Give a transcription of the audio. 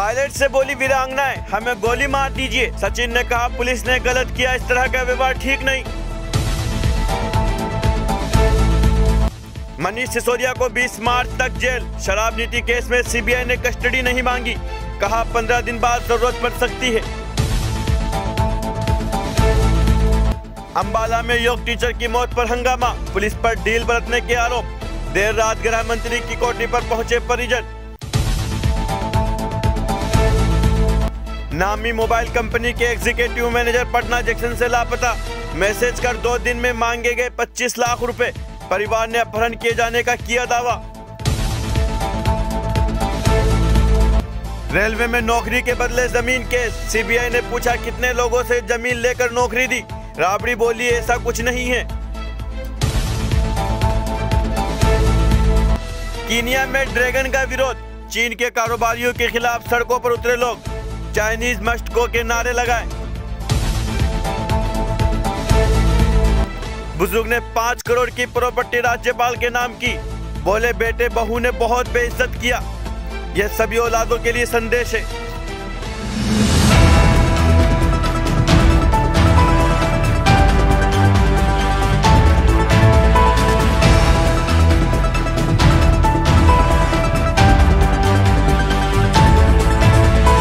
Pilot से बोली वीरांगनाएं, हमें गोली मार दीजिए। सचिन ने कहा पुलिस ने गलत किया, इस तरह का व्यवहार ठीक नहीं। मनीष सिसोदिया को 20 मार्च तक जेल। शराब नीति केस में सीबीआई ने कस्टडी नहीं मांगी, कहा 15 दिन बाद जरूरत पड़ सकती है। अंबाला में योग टीचर की मौत पर हंगामा, पुलिस पर डील बरतने के आरोप। देर रात गृह मंत्री की कोठी पर पहुंचे परिजन। नामी मोबाइल कंपनी के एग्जीक्यूटिव मैनेजर पटना जंक्शन से लापता, मैसेज कर 2 दिन में मांगे गए 25 लाख रुपए। परिवार ने अपहरण किए जाने का किया दावा। रेलवे में नौकरी के बदले जमीन केस, सीबीआई ने पूछा कितने लोगों से जमीन लेकर नौकरी दी। राबड़ी बोली ऐसा कुछ नहीं है। कीनिया में ड्रैगन का विरोध, चीन के कारोबारियों के खिलाफ सड़कों पर उतरे लोग, चाइनीज मस्ट गो के नारे लगाए। बुजुर्ग ने 5 करोड़ की प्रॉपर्टी राज्यपाल के नाम की, बोले बेटे बहू ने बहुत बेइज्जत किया। यह सभी औलादों के लिए संदेश है।